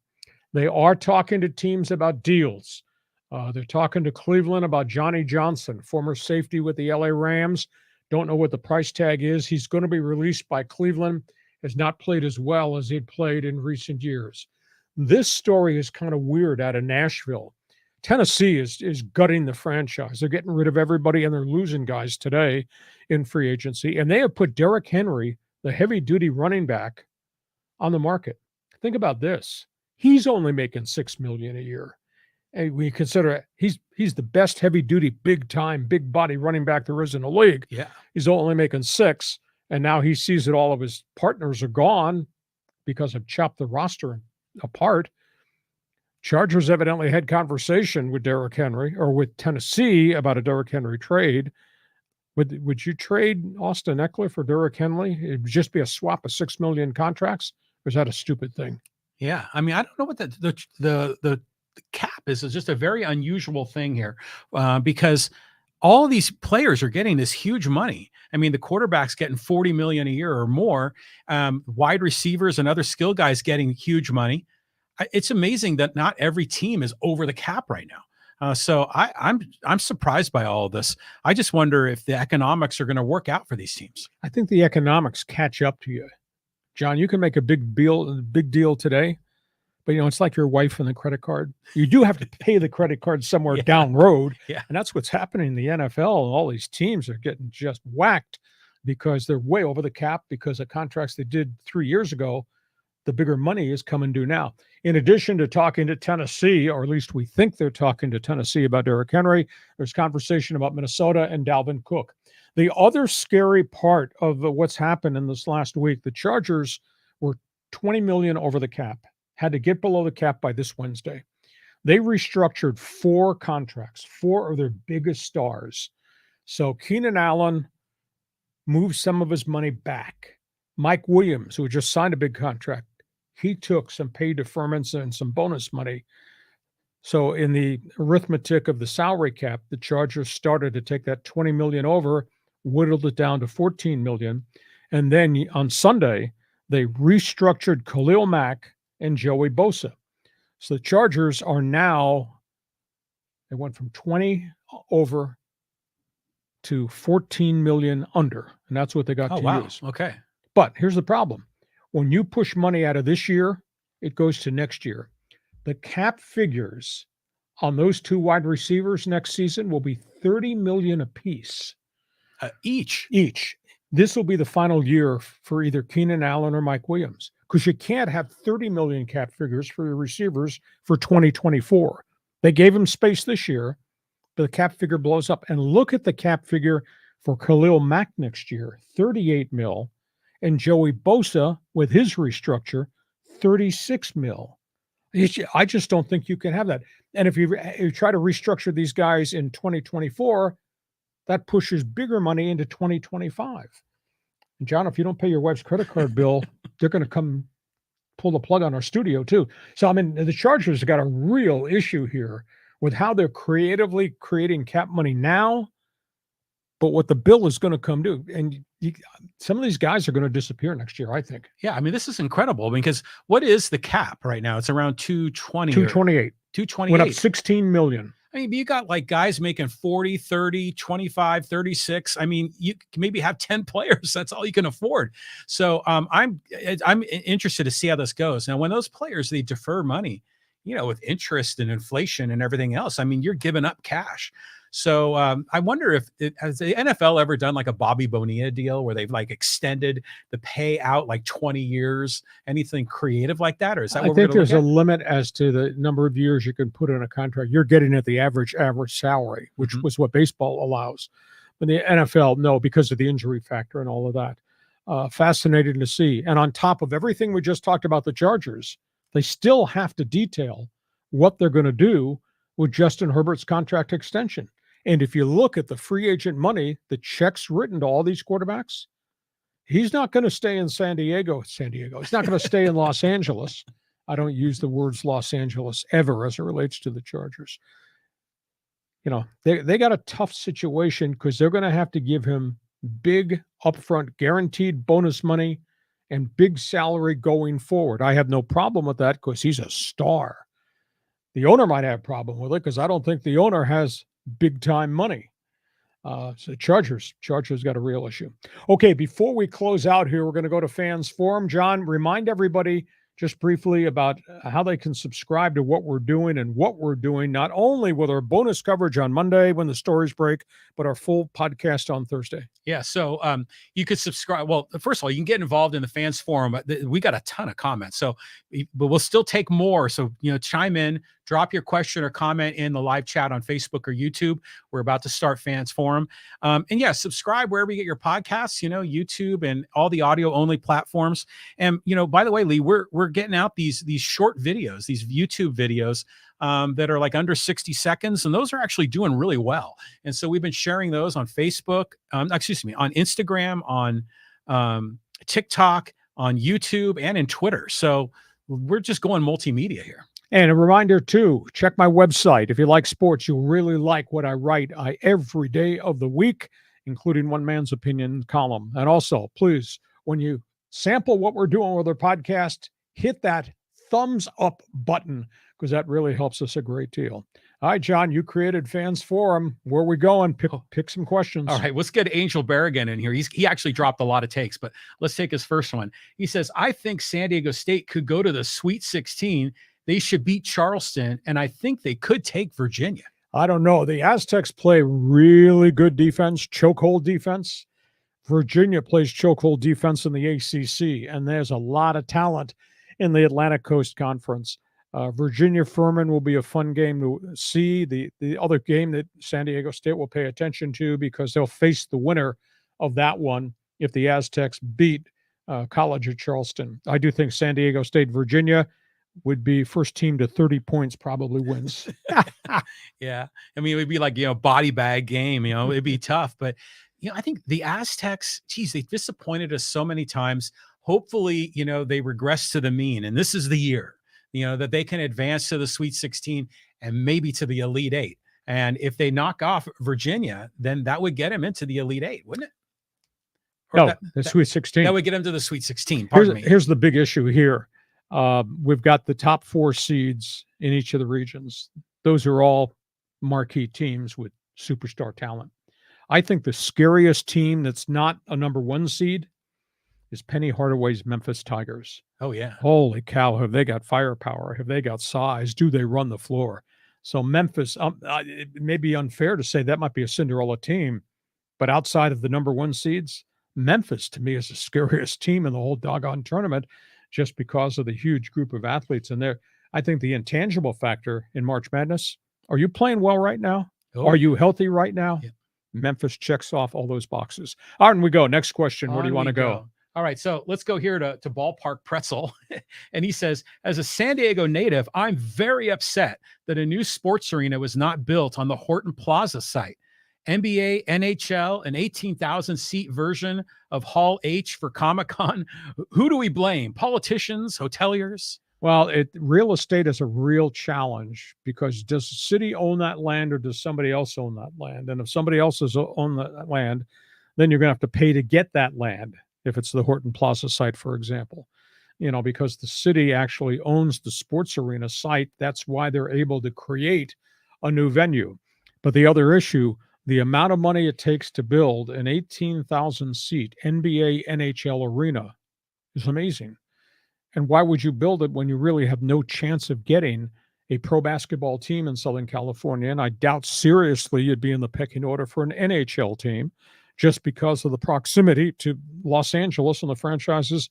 S2: They are talking to teams about deals. They're talking to Cleveland about Johnny Johnson, former safety with the LA Rams. Don't know what the price tag is. He's going to be released by Cleveland. Has not played as well as he'd played in recent years. This story is kind of weird out of Nashville. Tennessee is gutting the franchise. They're getting rid of everybody, and they're losing guys today in free agency. And they have put Derrick Henry, the heavy-duty running back, on the market. Think about this. He's only making $6 million a year. And we consider he's the best heavy-duty, big-time, big-body running back there is in the league.
S3: Yeah.
S2: He's only making $6 million, and now he sees that all of his partners are gone because I've chopped the roster apart. Chargers evidently had conversation with Derrick Henry or with Tennessee about a Derrick Henry trade. Would you trade Austin Eckler for Derrick Henry? It would just be a swap of $6 million contracts? Or is that a stupid thing?
S3: Yeah. I mean, I don't know what the cap is. It's just a very unusual thing here because all of these players are getting this huge money. I mean, the quarterback's getting $40 million a year or more. Wide receivers and other skill guys getting huge money. It's amazing that not every team is over the cap right now. So I'm surprised by all of this. I just wonder if the economics are going to work out for these teams.
S2: I think the economics catch up to you. John, you can make a big deal today, but it's like your wife and the credit card. You do have to pay the credit card somewhere down road.
S3: Yeah.
S2: And that's what's happening in the NFL. All these teams are getting just whacked because they're way over the cap because of contracts they did 3 years ago. The bigger money is coming due now. In addition to talking to Tennessee, or at least we think they're talking to Tennessee about Derrick Henry, there's conversation about Minnesota and Dalvin Cook. The other scary part of what's happened in this last week, the Chargers were $20 million over the cap, had to get below the cap by this Wednesday. They restructured 4 contracts, 4 of their biggest stars. So Keenan Allen moved some of his money back. Mike Williams, who just signed a big contract, he took some pay deferments and some bonus money. So in the arithmetic of the salary cap, the Chargers started to take that 20 million over, whittled it down to 14 million. And then on Sunday, they restructured Khalil Mack and Joey Bosa. So the Chargers are now, they went from 20 over to 14 million under. And that's what they got to use.
S3: Okay.
S2: But here's the problem. When you push money out of this year, it goes to next year. The cap figures on those two wide receivers next season will be 30 million apiece.
S3: Each.
S2: This will be the final year for either Keenan Allen or Mike Williams, because you can't have 30 million cap figures for your receivers for 2024. They gave him space this year, but the cap figure blows up. And look at the cap figure for Khalil Mack next year, 38 mil, and Joey Bosa with his restructure, 36 mil. I just don't think you can have that. And if you try to restructure these guys in 2024, that pushes bigger money into 2025. And John, if you don't pay your wife's credit card bill, they're going to come pull the plug on our studio too. So, I mean, the Chargers have got a real issue here with how they're creatively creating cap money now, but what the bill is going to come due. And some of these guys are going to disappear next year, I think.
S3: Yeah, I mean, this is incredible because what is the cap right now? It's around 220.
S2: 228.
S3: 228.
S2: Went up 16 million.
S3: I mean, you got like guys making 40, 30, 25, 36. I mean, you can maybe have 10 players. That's all you can afford. So I'm interested to see how this goes. Now, when those players, they defer money, with interest and inflation and everything else, I mean, you're giving up cash. So I wonder has the NFL ever done like a Bobby Bonilla deal where they've like extended the payout like 20 years, anything creative like that? Or is that what
S2: I think there's a limit as to the number of years you can put in a contract. You're getting at the average salary, which was what baseball allows. But the NFL, no, because of the injury factor and all of that. Fascinating to see. And on top of everything we just talked about, the Chargers, they still have to detail what they're going to do with Justin Herbert's contract extension. And if you look at the free agent money, the checks written to all these quarterbacks, he's not going to stay in San Diego. He's not going to stay in Los Angeles. I don't use the words Los Angeles ever as it relates to the Chargers. They got a tough situation because they're going to have to give him big upfront guaranteed bonus money and big salary going forward. I have no problem with that because he's a star. The owner might have a problem with it because I don't think the owner has big time money. So Chargers got a real issue. Okay, before we close out here, we're going to go to Fans Forum. John, remind everybody just briefly about how they can subscribe to what we're doing and what we're doing, not only with our bonus coverage on Monday when the stories break, but our full podcast on Thursday.
S3: Yeah, so you could subscribe. Well, first of all, you can get involved in the Fans Forum. We got a ton of comments, but we'll still take more. So, chime in, drop your question or comment in the live chat on Facebook or YouTube. We're about to start Fans Forum. And yeah, subscribe wherever you get your podcasts, YouTube and all the audio only platforms. And, by the way, Lee, we're getting out these short videos, these YouTube videos that are like under 60 seconds. And those are actually doing really well. And so we've been sharing those on Facebook, on Instagram, on TikTok, on YouTube, and in Twitter. So we're just going multimedia here.
S2: And a reminder, too, check my website. If you like sports, you'll really like what I write every day of the week, including One Man's Opinion column. And also, please, when you sample what we're doing with our podcast, hit that thumbs up button because that really helps us a great deal. All right, John, you created Fans Forum. Where are we going? Pick some questions.
S3: All right, let's get Angel Berrigan in here. He actually dropped a lot of takes, but let's take his first one. He says, I think San Diego State could go to the Sweet 16. They should beat Charleston, and I think they could take Virginia.
S2: I don't know. The Aztecs play really good defense, chokehold defense. Virginia plays chokehold defense in the ACC, and there's a lot of talent in the Atlantic Coast Conference. Virginia Furman will be a fun game to see. The other game that San Diego State will pay attention to because they'll face the winner of that one if the Aztecs beat College of Charleston. I do think San Diego State, Virginia would be first team to 30 points probably wins.
S3: Yeah. I mean, it would be like, body bag game, it'd be tough. But, I think the Aztecs, they disappointed us so many times. Hopefully, they regress to the mean. And this is the year, that they can advance to the Sweet 16 and maybe to the Elite Eight. And if they knock off Virginia, then that would get them into the Elite Eight, wouldn't it?
S2: No, the Sweet 16.
S3: That would get them to the Sweet 16.
S2: Here's the big issue here. We've got the top 4 seeds in each of the regions. Those are all marquee teams with superstar talent. I think the scariest team that's not a number 1 seed is Penny Hardaway's Memphis Tigers.
S3: Oh, yeah.
S2: Holy cow. Have they got firepower? Have they got size? Do they run the floor? So Memphis, it may be unfair to say that might be a Cinderella team, but outside of the number 1 seeds, Memphis to me is the scariest team in the whole doggone tournament just because of the huge group of athletes in there. I think the intangible factor in March Madness, are you playing well right now?
S3: Oh,
S2: are you healthy right now?
S3: Yeah.
S2: Memphis checks off all those boxes. All right, and we go. Next question. Where do you want to go?
S3: All right, so let's go here to Ballpark Pretzel. And he says, as a San Diego native, I'm very upset that a new sports arena was not built on the Horton Plaza site. NBA, NHL, an 18,000-seat version of Hall H for Comic-Con. Who do we blame? Politicians, hoteliers?
S2: Well, real estate is a real challenge because does the city own that land or does somebody else own that land? And if somebody else has owned that land, then you're going to have to pay to get that land. If it's the Horton Plaza site, for example, because the city actually owns the sports arena site. That's why they're able to create a new venue. But the other issue, the amount of money it takes to build an 18,000-seat NBA NHL arena is amazing. And why would you build it when you really have no chance of getting a pro basketball team in Southern California? And I doubt seriously you'd be in the pecking order for an NHL team just because of the proximity to Los Angeles and the franchises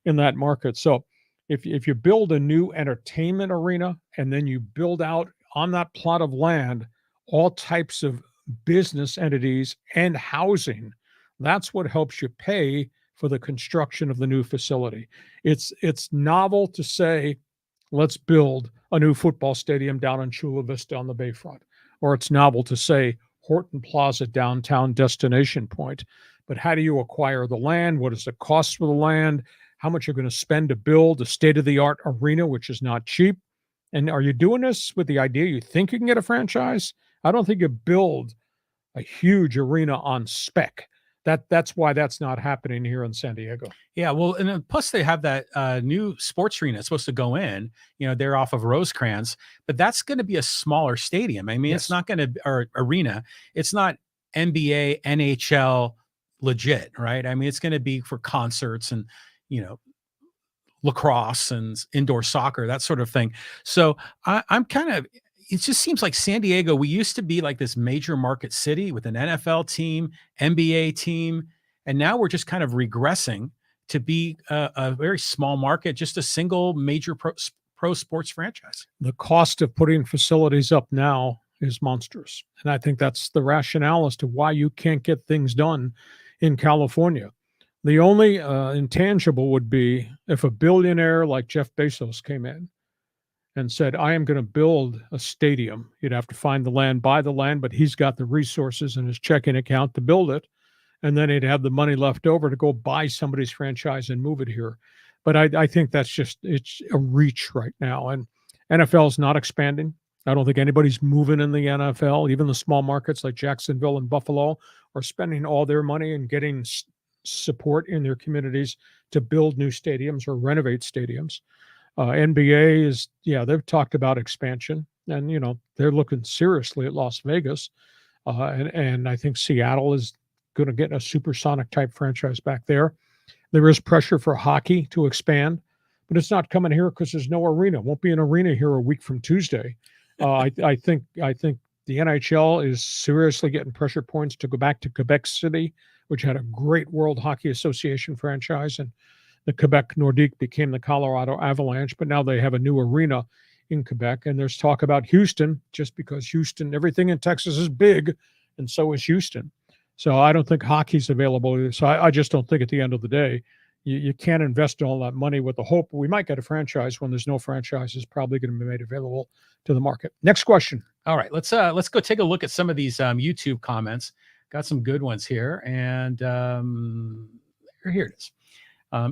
S2: in that market. So if you build a new entertainment arena and then you build out on that plot of land all types of business entities and housing, that's what helps you pay for the construction of the new facility. It's novel to say, let's build a new football stadium down in Chula Vista on the Bayfront, or it's novel to say Horton Plaza downtown destination point. But how do you acquire the land? What is the cost for the land? How much you're going to spend to build a state-of-the-art arena, which is not cheap? And are you doing this with the idea you think you can get a franchise? I don't think you build a huge arena on spec. That's why that's not happening here in San Diego.
S3: Yeah, well, and then plus they have that new sports arena. It's supposed to go in. They're off of Rosecrans, but that's going to be a smaller stadium. I mean,
S2: Yes.
S3: It's not going to, or arena. It's not NBA, NHL legit, right? I mean, it's going to be for concerts and lacrosse and indoor soccer, that sort of thing. So I'm kind of. It just seems like San Diego, we used to be like this major market city with an NFL team, NBA team, and now we're just kind of regressing to be a very small market, just a single major pro sports franchise.
S2: The cost of putting facilities up now is monstrous. And I think that's the rationale as to why you can't get things done in California. The only intangible would be if a billionaire like Jeff Bezos came in and said, I am going to build a stadium. You'd have to find the land, buy the land, but he's got the resources in his checking account to build it. And then he'd have the money left over to go buy somebody's franchise and move it here. But I think it's a reach right now. And NFL is not expanding. I don't think anybody's moving in the NFL. Even the small markets like Jacksonville and Buffalo are spending all their money and getting support in their communities to build new stadiums or renovate stadiums. NBA is, they've talked about expansion, and, they're looking seriously at Las Vegas. And I think Seattle is going to get a supersonic type franchise back there. There is pressure for hockey to expand, but it's not coming here because there's no arena. Won't be an arena here a week from Tuesday. I think the NHL is seriously getting pressure points to go back to Quebec City, which had a great World Hockey Association franchise, and the Quebec Nordique became the Colorado Avalanche, but now they have a new arena in Quebec. And there's talk about Houston, just because Houston, everything in Texas is big, and so is Houston. So I don't think hockey's available. So I just don't think at the end of the day, you can't invest all that money with the hope we might get a franchise when there's no franchise is probably going to be made available to the market. Next question.
S3: All right, let's go take a look at some of these YouTube comments. Got some good ones here, and here it is.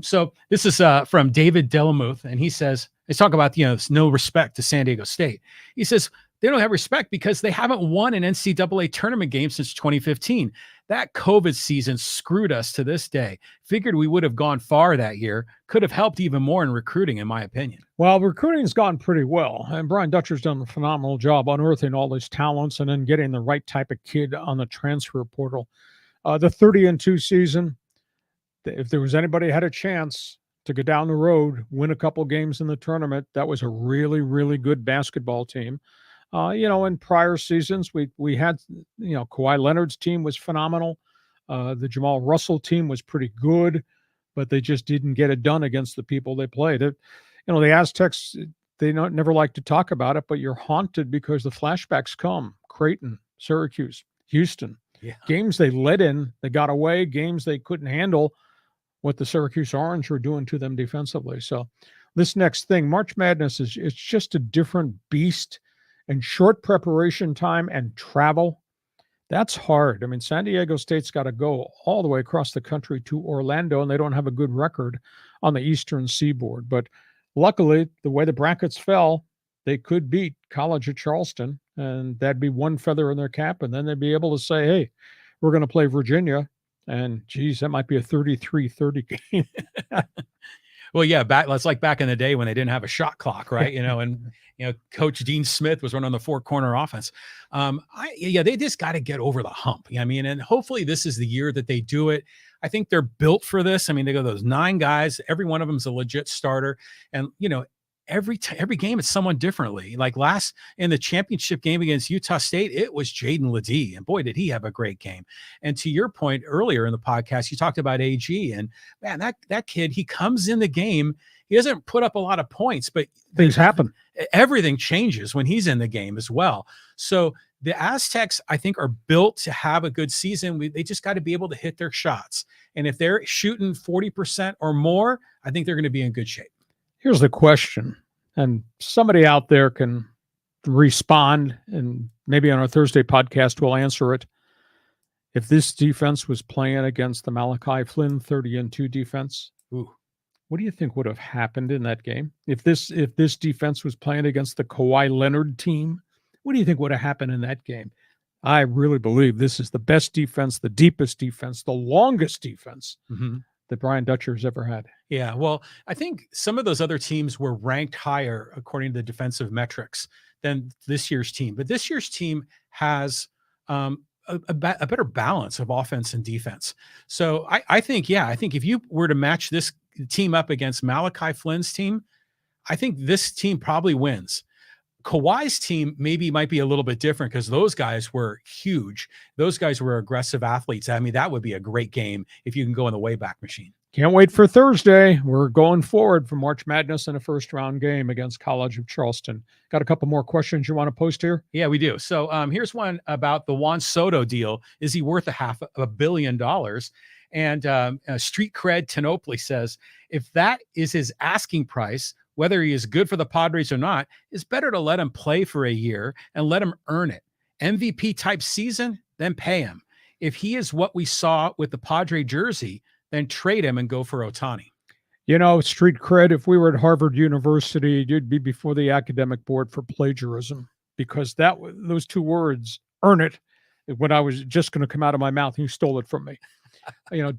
S3: So this is from David Delamuth, and he says, let's talk about, no respect to San Diego State. He says, They don't have respect because they haven't won an NCAA tournament game since 2015. That COVID season screwed us to this day. Figured we would have gone far that year. Could have helped even more in recruiting, in my opinion.
S2: Well, recruiting's gone pretty well. And Brian Dutcher's done a phenomenal job unearthing all these talents and then getting the right type of kid on the transfer portal. The 30-2 season, if there was anybody who had a chance to go down the road, win a couple games in the tournament, that was a really, really good basketball team. In prior seasons, we had, Kawhi Leonard's team was phenomenal. The Jamal Russell team was pretty good, but they just didn't get it done against the people they played. The Aztecs, they never like to talk about it, but you're haunted because the flashbacks come. Creighton, Syracuse, Houston.
S3: Yeah.
S2: Games they led in, they got away. Games they couldn't handle what the Syracuse Orange were doing to them defensively. So this next thing, March Madness, it's just a different beast. And short preparation time and travel, that's hard. I mean, San Diego State's got to go all the way across the country to Orlando, and they don't have a good record on the Eastern Seaboard. But luckily, the way the brackets fell, they could beat College of Charleston, and that'd be one feather in their cap, and then they'd be able to say, hey, we're going to play Virginia, and, geez, that might be a 33-30 game.
S3: Well, yeah, that's like back in the day when they didn't have a shot clock, right? And Coach Dean Smith was running the four-corner offense. They just got to get over the hump. And hopefully this is the year that they do it. I think they're built for this. They go those 9 guys. Every one of them is a legit starter. And, every game it's someone differently. Like in the championship game against Utah State, it was Jaden Ledee, and boy, did he have a great game. And to your point earlier in the podcast, you talked about AG, and man, that kid, he comes in the game. He doesn't put up a lot of points, but
S2: things happen.
S3: Everything changes when he's in the game as well. So the Aztecs, I think, are built to have a good season. They just got to be able to hit their shots. And if they're shooting 40% or more, I think they're going to be in good shape.
S2: Here's the question, and somebody out there can respond, and maybe on our Thursday podcast we'll answer it. If this defense was playing against the Malachi Flynn 30-2 defense, what do you think would have happened in that game? If this defense was playing against the Kawhi Leonard team, what do you think would have happened in that game? I really believe this is the best defense, the deepest defense, the longest defense that Brian Dutcher has ever had.
S3: Yeah, well, I think some of those other teams were ranked higher according to the defensive metrics than this year's team. But this year's team has a better balance of offense and defense. So I think if you were to match this team up against Malachi Flynn's team, I think this team probably wins. Kawhi's team might be a little bit different because those guys were huge. Those guys were aggressive athletes. That would be a great game if you can go in the Wayback Machine.
S2: Can't wait for Thursday. We're going forward for March Madness in a first-round game against College of Charleston. Got a couple more questions you want to post here?
S3: Yeah, we do. So here's one about the Juan Soto deal. Is he worth $500 million? And Street Cred Tenoply says, if that is his asking price, whether he is good for the Padres or not, it's better to let him play for a year and let him earn it. MVP type season, then pay him. If he is what we saw with the Padre jersey, then trade him and go for Ohtani.
S2: Street Cred, if we were at Harvard University, you'd be before the academic board for plagiarism, because those two words, earn it, when I was just going to come out of my mouth, you stole it from me.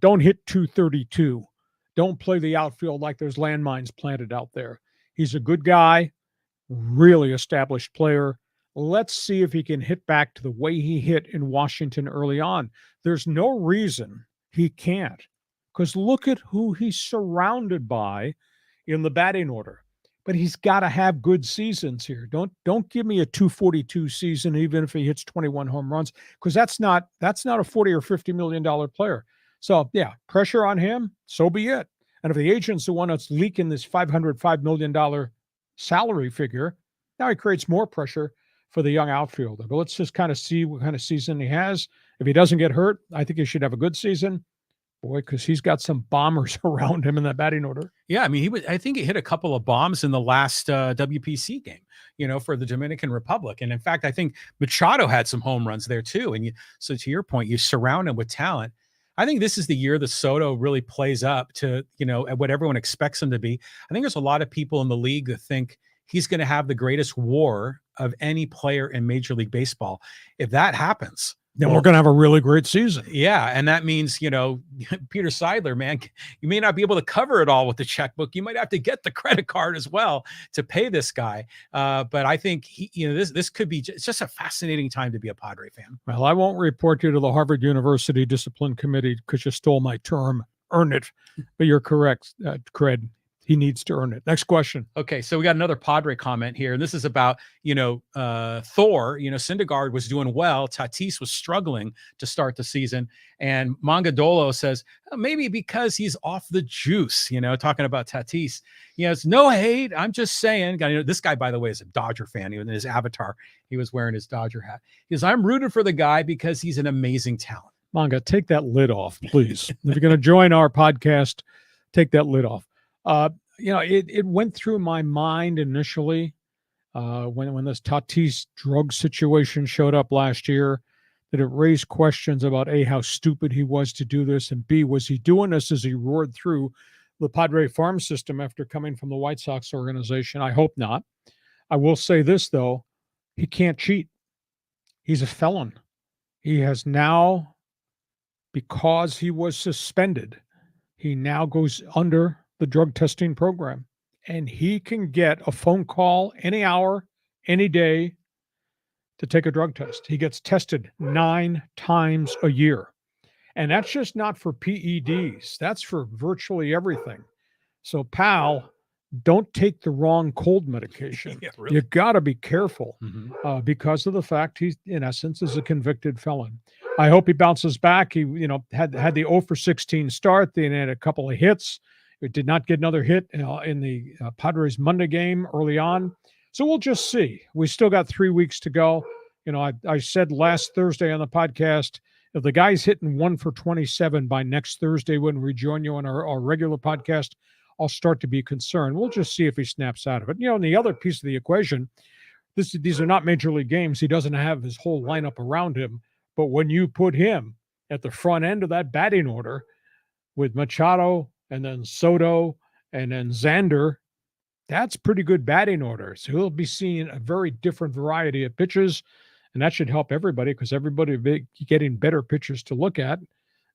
S2: Don't hit 232. Don't play the outfield like there's landmines planted out there. He's a good guy, really established player. Let's see if he can hit back to the way he hit in Washington early on. There's no reason he can't, because look at who he's surrounded by in the batting order. But he's got to have good seasons here. Don't give me a 242 season, even if he hits 21 home runs, because that's not a $40 or $50 million player. So yeah, pressure on him, so be it. And if the agent's the one that's leaking this $505 million salary figure, now he creates more pressure for the young outfielder. But let's just kind of see what kind of season he has. If he doesn't get hurt, I think he should have a good season. Boy, because he's got some bombers around him in that batting order.
S3: Yeah, I think he hit a couple of bombs in the last WPC game, for the Dominican Republic. And in fact, I think Machado had some home runs there too. And so to your point, you surround him with talent. I think this is the year that Soto really plays up to, what everyone expects him to be. I think there's a lot of people in the league that think he's going to have the greatest WAR of any player in Major League Baseball. If that happens,
S2: then we're going to have a really great season.
S3: Yeah. And that means, you know, Peter Seidler, man, you may not be able to cover it all with the checkbook. You might have to get the credit card as well to pay this guy. But I think this could be it's just a fascinating time to be a Padre fan.
S2: Well, I won't report you to the Harvard University Discipline Committee because you stole my term. Earn it. But you're correct, Cred. He needs to earn it. Next question.
S3: Okay, so we got another Padre comment here, and this is about, Thor. Syndergaard was doing well. Tatis was struggling to start the season. And Mangadolo says, maybe because he's off the juice, talking about Tatis. It's no hate. I'm just saying. This guy, by the way, is a Dodger fan. Even in his avatar, he was wearing his Dodger hat. He says, I'm rooting for the guy because he's an amazing talent.
S2: Manga, take that lid off, please. If you're going to join our podcast, take that lid off. It went through my mind initially when this Tatis drug situation showed up last year, that it raised questions about A, how stupid he was to do this, and B, was he doing this as he roared through the Padre farm system after coming from the White Sox organization? I hope not. I will say this, though. He can't cheat. He's a felon. He has now, because he was suspended, he now goes under the drug testing program, and he can get a phone call any hour, any day to take a drug test. He gets tested 9 times a year, and that's just not for PEDs. That's for virtually everything. So, pal, don't take the wrong cold medication.
S3: Yeah, really?
S2: You got to be careful because of the fact he's, in essence, is a convicted felon. I hope he bounces back. He, had the 0 for 16 start. Then had a couple of hits. It did not get another hit in the Padres Monday game early on. So we'll just see. We still got 3 weeks to go. I said last Thursday on the podcast, if the guy's hitting 1 for 27 by next Thursday when we join you on our regular podcast, I'll start to be concerned. We'll just see if he snaps out of it. And the other piece of the equation, these are not major league games. He doesn't have his whole lineup around him. But when you put him at the front end of that batting order with Machado and then Soto and then Xander, that's pretty good batting order. So he'll be seeing a very different variety of pitches, and that should help everybody because everybody will be getting better pitchers to look at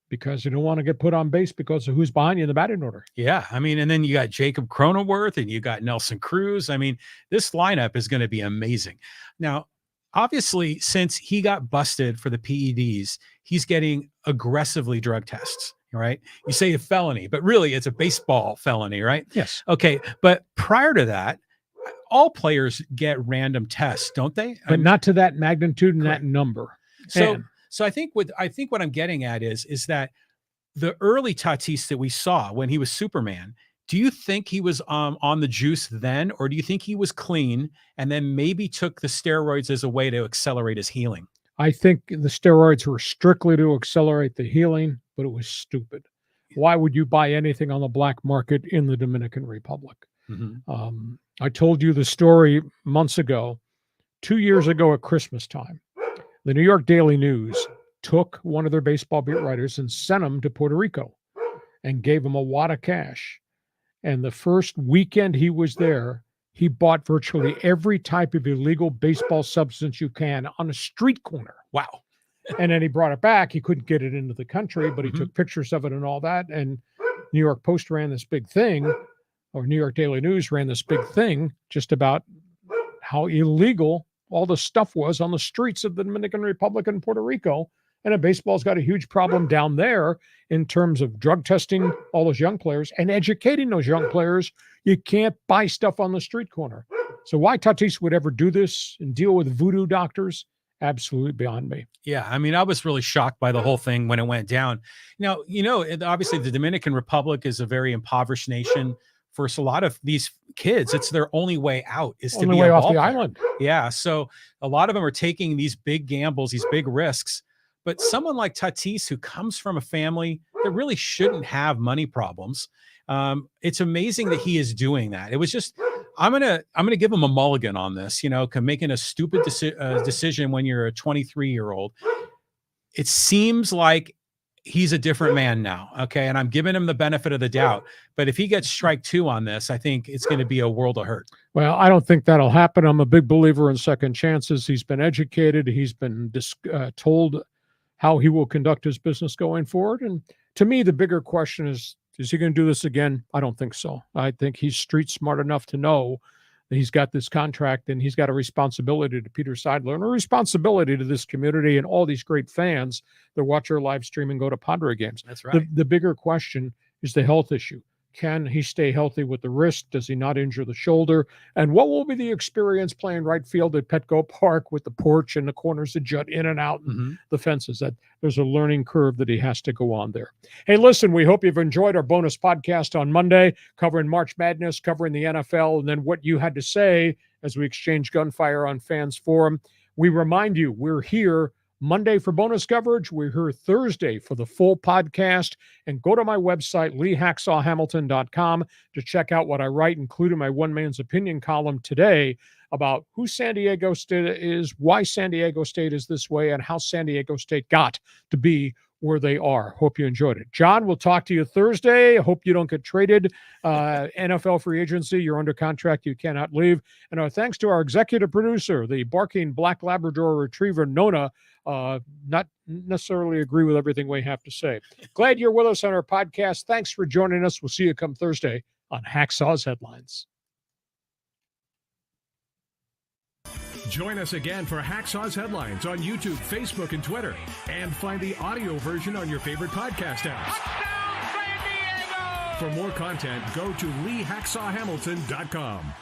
S2: because you don't want to get put on base because of who's behind you in the batting order.
S3: Yeah, and then you got Jacob Cronenworth and you got Nelson Cruz. This lineup is going to be amazing. Now, obviously, since he got busted for the PEDs, he's getting aggressively drug tests. Right? You say a felony, but really it's a baseball felony, right?
S2: Yes.
S3: Okay. But prior to that, all players get random tests, don't they?
S2: But not to that magnitude and that number.
S3: So I think what I'm getting at is that the early Tatis that we saw when he was Superman, do you think he was on the juice then, or do you think he was clean and then maybe took the steroids as a way to accelerate his healing?
S2: I think the steroids were strictly to accelerate the healing, but it was stupid. Why would you buy anything on the black market in the Dominican Republic? I told you the story months ago, 2 years ago at Christmas time. The New York Daily News took one of their baseball beat writers and sent him to Puerto Rico and gave him a wad of cash. And the first weekend he was there, he bought virtually every type of illegal baseball substance you can on a street corner.
S3: Wow.
S2: And then he brought it back. He couldn't get it into the country, but he took pictures of it and all that. And New York Post ran this big thing, or New York Daily News ran this big thing just about how illegal all the stuff was on the streets of the Dominican Republic and Puerto Rico. And baseball's got a huge problem down there in terms of drug testing all those young players and educating those young players. You can't buy stuff on the street corner. So why Tatis would ever do this and deal with voodoo doctors, absolutely beyond me.
S3: Yeah, I was really shocked by the whole thing when it went down. Now, obviously the Dominican Republic is a very impoverished nation. For a lot of these kids, it's their only way out is to be
S2: way off
S3: the
S2: island.
S3: Yeah, so a lot of them are taking these big gambles, these big risks. But someone like Tatis, who comes from a family that really shouldn't have money problems, it's amazing that he is doing that. It was just, I'm gonna give him a mulligan on this. Making a stupid decision when you're a 23-year-old. It seems like he's a different man now. Okay. And I'm giving him the benefit of the doubt. But if he gets strike 2 on this, I think it's going to be a world of hurt.
S2: Well, I don't think that'll happen. I'm a big believer in second chances. He's been educated. He's been told how he will conduct his business going forward. And to me, the bigger question is he going to do this again? I don't think so. I think he's street smart enough to know that he's got this contract and he's got a responsibility to Peter Seidler and a responsibility to this community and all these great fans that watch our live stream and go to Padre games.
S3: That's right.
S2: The bigger question is the health issue. Can he stay healthy with the wrist? Does he not injure the shoulder? And what will be the experience playing right field at Petco Park with the porch and the corners that jut in and out and the fences? That there's a learning curve that he has to go on there. Hey, listen, we hope you've enjoyed our bonus podcast on Monday, covering March Madness, covering the NFL, and then what you had to say as we exchange gunfire on Fans Forum. We remind you, we're here Monday for bonus coverage. We're here Thursday for the full podcast. And go to my website, leehacksawhamilton.com, to check out what I write, including my one man's opinion column today about who San Diego State is, why San Diego State is this way, and how San Diego State got to be where they are. Hope you enjoyed it. John, we'll talk to you Thursday. Hope you don't get traded. NFL free agency, you're under contract, you cannot leave. And our thanks to our executive producer, the barking Black Labrador Retriever, Nona. Not necessarily agree with everything we have to say. Glad you're with us on our podcast. Thanks for joining us. We'll see you come Thursday on Hacksaw's Headlines.
S1: Join us again for Hacksaw's Headlines on YouTube, Facebook, and Twitter. And find the audio version on your favorite podcast apps. For more content, go to leehacksawhamilton.com.